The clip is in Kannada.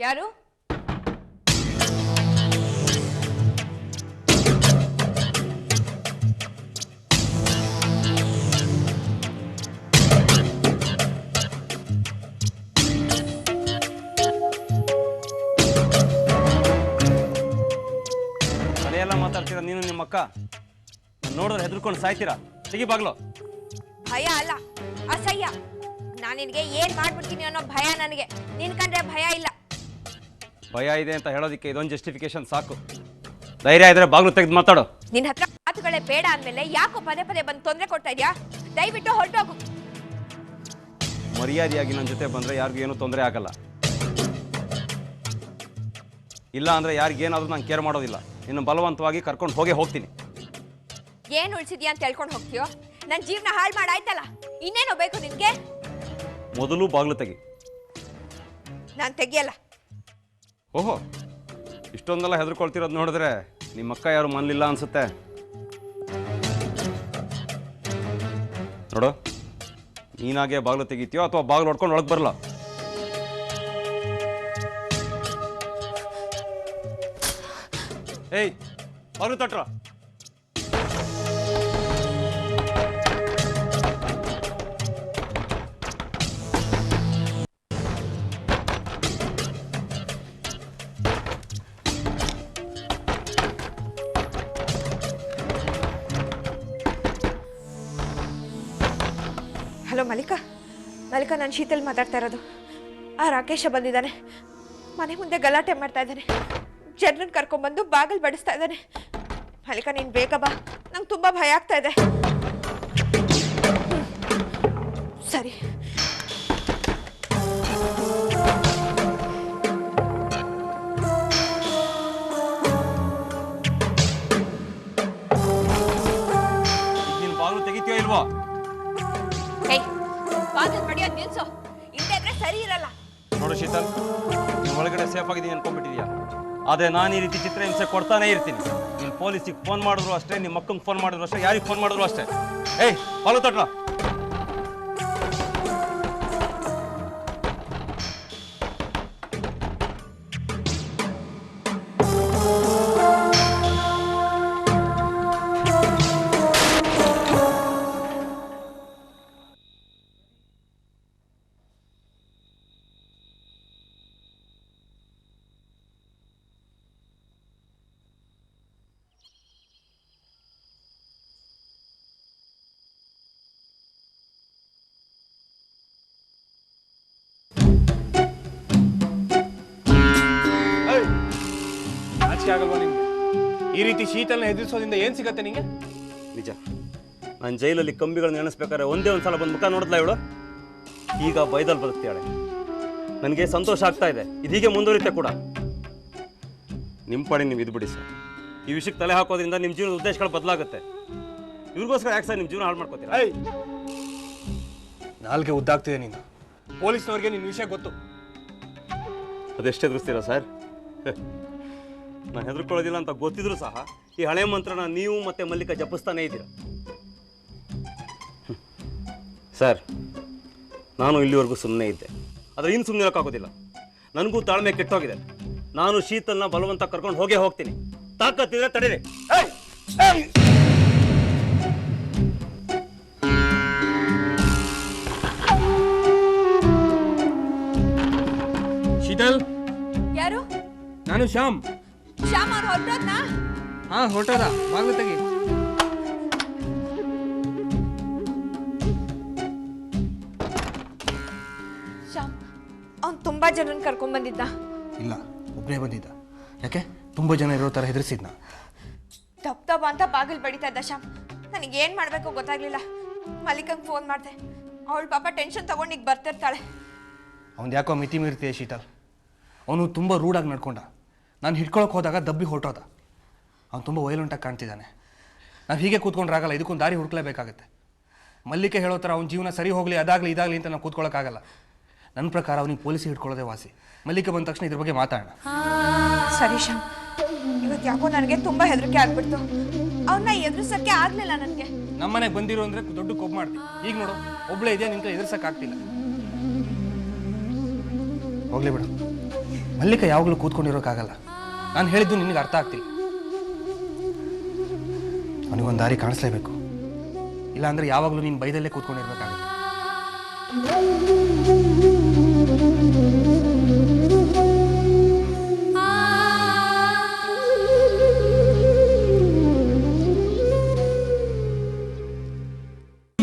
ಯಾರು? ಸರಿಯೆಲ್ಲ ಮಾತಾಡ್ತೀರಾ ನೀನು ನಿಮ್ಮ ಅಕ್ಕ? ನೋಡಿದ್ರೆ ಹೆದರ್ಕೊಂಡು ಸಾಯ್ತೀರಾ? ತೆಗಿ ಬಾಗ್ಲು. ಭಯ ಅಲ್ಲ, ಅಸಹ್ಯ. ನಾನು ನಿನಗೆ ಏನ್ ಮಾಡ್ಬಿಡ್ತೀನಿ ಅನ್ನೋ ಭಯ ನನಗೆ. ನಿನ್ ಕಂಡ್ರೆ ಭಯ ಇಲ್ಲ. ಭಯ ಇದೆ ಅಂತ ಹೇಳೋದಕ್ಕೆ ಇದೊಂದು ಜಸ್ಟಿಫಿಕೇಶನ್ ಸಾಕು. ಧೈರ್ಯ ಇದ್ರೆ ಬಾಗ್ಲು ತೆಗೆದು ಮಾತಾಡು. ನಿನ್ನ ಹತ್ರ ಮಾತುಗಳೇ ಬೇಡ ಅಂದ್ಮೇಲೆ ಯಾಕೋ ಪದೇ ಪದೇ ಬಂದು ತೊಂದರೆ ಕೊಡ್ತಾ ಇದೆಯಾ? ದಯವಿಟ್ಟು ಹೊರಟೋಗು. ಮರ್ಯಾದೆಯಾಗಿ ನನ್ನ ಜೊತೆ ಬಂದ್ರೆ ಯಾರಿಗೂ ಏನೂ ತೊಂದರೆ ಆಗಲ್ಲ. ಇಲ್ಲ ಅಂದ್ರೆ ಯಾರಿಗೇನಾದ್ರೂ ನಾನು ಕೇರ್ ಮಾಡೋದಿಲ್ಲ. ಇನ್ನು ಬಲವಂತವಾಗಿ ಕರ್ಕೊಂಡು ಹೋಗ್ತೀನಿ. ಏನ್ ಉಳಿಸಿದ್ಯಾ ಅಂತ ಹೇಳ್ಕೊಂಡು ಹೋಗ್ತೀಯೋ? ನನ್ನ ಜೀವನ ಹಾಳು ಮಾಡಾಯ್ತಲ್ಲ, ಇನ್ನೇನೋ ಬೇಕು ನಿನ್ಗೆ? ಮೊದಲು ಬಾಗ್ಲು ತೆಗಿ. ನಾನು ತೆಗಿಯಲ್ಲ. ಓಹೋ, ಇಷ್ಟೊಂದೆಲ್ಲ ಹೆದರ್ಕೊಳ್ತಿರೋದು ನೋಡಿದ್ರೆ ನಿಮ್ಮ ಅಕ್ಕ ಯಾರು ಮನ್ಲಿಲ್ಲ ಅನ್ಸುತ್ತೆ. ನೋಡು, ನೀನಾಗೆ ಬಾಗ್ಲು ತೆಗಿತೀಯೋ ಅಥವಾ ಬಾಗ್ಲು ಹೊಡ್ಕೊಂಡು ಒಳಗೆ ಬರಲ್ಲ? ಏಯ್, ಬಾಗ್ಲು ತಟ್ರ. ಹಲೋ ಮಲ್ಲಿಕಾ. ಮಲ್ಲಿಕಾ, ನಾನು ಶೀತಲ್ ಮಾತಾಡ್ತಾ ಇರೋದು. ಆ ರಾಕೇಶ ಬಂದಿದ್ದಾನೆ. ಮನೆ ಮುಂದೆ ಗಲಾಟೆ ಮಾಡ್ತಾ ಇದ್ದಾನೆ. ಜನರನ್ನ ಕರ್ಕೊಂಡ್ಬಂದು ಬಾಗಿಲು ಬಡಿಸ್ತಾ ಇದ್ದಾನೆ. ಮಲ್ಲಿಕಾ, ನೀನು ಬೇಗ ಬಾ, ನಂಗೆ ತುಂಬ ಭಯ ಆಗ್ತಾ ಇದೆ. ಸರಿ. ನೀನು ಬಾಗ್ಲು ತೆಗಿತೀಯೋ ಇಲ್ವೋ? ಬಾಗಿಲು ಬಡಿಯೋದು ನಿಲ್ಸು. ಇಲ್ಲದ್ರೆ ಸರಿ ಇರಲ್ಲ. ನೋಡು ಶೀತಲ್, ನೀನು ಒಳಗಡೆ ಸೇಫ್ ಆಗಿದ್ದೀನಿ ಅನ್ಕೊಂಡ್ಬಿಟ್ಟಿದ್ಯಾ. ಆದರೆ ನಾನು ಈ ರೀತಿ ಚಿತ್ರಹಿಂಸೆ ಕೊಡ್ತಾನೇ ಇರ್ತೀನಿ. ನೀನು ಪೊಲೀಸಿಗೆ ಫೋನ್ ಮಾಡಿದ್ರು ಅಷ್ಟೇ, ನಿಮ್ಮ ಮಕ್ಕಂಗೆ ಫೋನ್ ಮಾಡಿದ್ರು ಅಷ್ಟೇ, ಯಾರಿಗೆ ಫೋನ್ ಮಾಡಿದ್ರು ಅಷ್ಟೇ. ಏಯ್, ಬಾಗ್ಲು ತಟ್ರ. ಆಗಲ್ವಾ ನಿಮ್ಗೆ? ಈ ರೀತಿ ಶೀತಲ್ನ ಎದುರಿಸೋದ್ರಿಂದ ಏನ್ ಸಿಗತ್ತೆ ನಿಂಗೆ? ನಿಜ, ನಾನು ಜೈಲಲ್ಲಿ ಕಂಬಿಗಳನ್ನ ನೆನೆಸ್ಬೇಕಾದ್ರೆ ಒಂದೇ ಒಂದು ಸಲ ಬಂದು ಮುಖ ನೋಡಿದ್ಲ ಇವಳು. ಈಗ ಬೈದಲ್ಲಿ ಬದುಕ್ತಾಳೆ. ನನಗೆ ಸಂತೋಷ ಆಗ್ತಾ ಇದೆ. ಇದೀಗೆ ಮುಂದುವರಿತೆ ಕೂಡ. ನಿಮ್ಮ ಪಾಡಿ ನೀವು ಇದ್ಬಿಡಿ ಸರ್. ಈ ವಿಷಯಕ್ಕೆ ತಲೆ ಹಾಕೋದ್ರಿಂದ ನಿಮ್ಮ ಜೀವನದ ಉದ್ದೇಶಗಳು ಬದಲಾಗುತ್ತೆ. ಇವ್ರಿಗೋಸ್ಕರ ಯಾಕೆ ಸರ್ ನಿಮ್ಮ ಜೀವನ ಹಾಳು ಮಾಡ್ಕೋತೀರಾ? ನಾಲ್ಗೆ ಉದ್ದಾಗ್ತಿದೆ ನೀನು. ಪೊಲೀಸ್ನವ್ರಿಗೆ ನಿನ್ನ ವಿಷಯ ಗೊತ್ತು. ಅದೆಷ್ಟು ಎದುರಿಸ್ತೀರಾ ಸರ್? ನಾನು ಹೆದರ್ಕೊಳ್ಳೋದಿಲ್ಲ ಅಂತ ಗೊತ್ತಿದ್ರು ಸಹ ಈ ಹಳೆ ಮಂತ್ರನ ನೀವು ಮತ್ತೆ ಮಲ್ಲಿಕಾ ಜಪಿಸ್ತಾನೇ ಇದ್ದೀರಾ. ಸರ್, ನಾನು ಇಲ್ಲಿವರೆಗೂ ಸುಮ್ಮನೆ ಇದ್ದೆ, ಆದರೆ ಇನ್ನು ಸುಮ್ಮನೆ ಇರೋಕ್ಕಾಗೋದಿಲ್ಲ. ನನಗೂ ತಾಳ್ಮೆ ಕೆಟ್ಟೋಗಿದೆ. ನಾನು ಶೀತಲ್ನ ಬಲವಂತ ಕರ್ಕೊಂಡು ಹೋಗ್ತೀನಿ. ತಾಕತ್ತಿದ್ರೆ ತಡೀರಿ. ಶೀತಲ್, ಯಾರು? ನಾನು ಶ್ಯಾಮ್. ಶ್ಯಾಮ್ ಅವ್ರು ಹೊರಟೋದ್ನಾ? ಹಾ, ಹೊರಟೋದ. ಬಾಗ್ಲು ತೆಗಿ. ಶ್ಯಾಮ್, ಅವ್ನು ತುಂಬಾ ಜನರನ್ನ ಕರ್ಕೊಂಡ್ ಬಂದಿದ್ದ. ಇಲ್ಲ, ಒಬ್ಬನೇ ಬಂದಿದ್ದ. ಯಾಕೆ? ತುಂಬಾ ಜನ ಇರೋ ತರ ಹೆದರ್ಸಿದ್ನ. ದಪ್ಪ ಅಂತ ಬಾಗಿಲು ಬಡಿತಾ ಇದ್ದ ಶ್ಯಾಮ್. ನನಗೆ ಏನ್ ಮಾಡ್ಬೇಕು ಗೊತ್ತಾಗ್ಲಿಲ್ಲ. ಮಲ್ಲಿಕಂಗೆ ಫೋನ್ ಮಾಡಿದೆ. ಅವಳು ಪಾಪ ಟೆನ್ಷನ್ ತಗೊಂಡು ಈಗ ಬರ್ತಿರ್ತಾಳೆ. ಅವ್ನು ಯಾಕೋ ಮಿತಿ ಮೀರ್ತೀಯ ಶೀತಲ್. ಅವನು ತುಂಬ ರೂಢಾಗಿ ನಡ್ಕೊಂಡ. ನಾನು ಹಿಡ್ಕೊಳಕ್ಕೆ ಹೋದಾಗ ದಬ್ಬಿ ಹೊರಟೋದ. ಅವ್ನು ತುಂಬ ವೈಲೆಂಟಾಗಿ ಕಾಣ್ತಿದ್ದಾನೆ. ನಾವು ಹೀಗೆ ಕೂತ್ಕೊಂಡ್ರಾಗಲ್ಲ, ಇದಕ್ಕೊಂದು ದಾರಿ ಹುಡುಕ್ಲೇಬೇಕಾಗತ್ತೆ. ಮಲ್ಲಿಕೆ ಹೇಳೋ ಥರ ಅವ್ನ ಜೀವನ ಸರಿ ಹೋಗಲಿ, ಅದಾಗಲಿ ಇದಾಗಲಿ ಅಂತ ನಾವು ಕೂತ್ಕೊಳ್ಳೋಕ್ಕಾಗಲ್ಲ. ನನ್ನ ಪ್ರಕಾರ ಅವನಿಗೆ ಪೊಲೀಸಿಗೆ ಹಿಡ್ಕೊಳ್ಳೋದೇ ವಾಸಿ. ಮಲ್ಲಿಕೆ ಬಂದ ತಕ್ಷಣ ಇದ್ರ ಬಗ್ಗೆ ಮಾತಾಡೋಣ. ಸರಿ ಶ್ಯಾಮ್, ಇವತ್ತು ಯಾಕೋ ನನಗೆ ತುಂಬ ಹೆದರಿಕೆ ಆಗ್ಬಿಡ್ತು. ಅವನ್ನ ಎದುರಿಸೋಕ್ಕೆ ಆಗಲಿಲ್ಲ ನನಗೆ. ನಮ್ಮನೆಗೆ ಬಂದಿರೋ ಅಂದರೆ ದೊಡ್ಡ ಕೊಬ್ಬು ಮಾಡ್ತೀವಿ. ಈಗ ನೋಡು, ಒಬ್ಬಳೇ ಇದೆಯಾ, ನಿಂತ ಎದುರಿಸೋಕ್ಕಾಗ್ತಿಲ್ಲ. ಹೋಗ್ಲಿ ಬಿಡು. ಮಲ್ಲಿಕ ಯಾವಾಗಲೂ ಕೂತ್ಕೊಂಡಿರೋಕ್ಕಾಗಲ್ಲ. ನಾನು ಹೇಳಿದ್ದು ನಿನಗೆ ಅರ್ಥ ಆಗ್ತಿಲ್ಲ. ಅವನಿಗೊಂದು ದಾರಿ ಕಾಣಿಸ್ಲೇಬೇಕು, ಇಲ್ಲಾಂದರೆ ಯಾವಾಗಲೂ ನೀನು ಬೈದಲ್ಲೇ ಕೂತ್ಕೊಂಡಿರ್ಬೇಕಾಗುತ್ತೆ.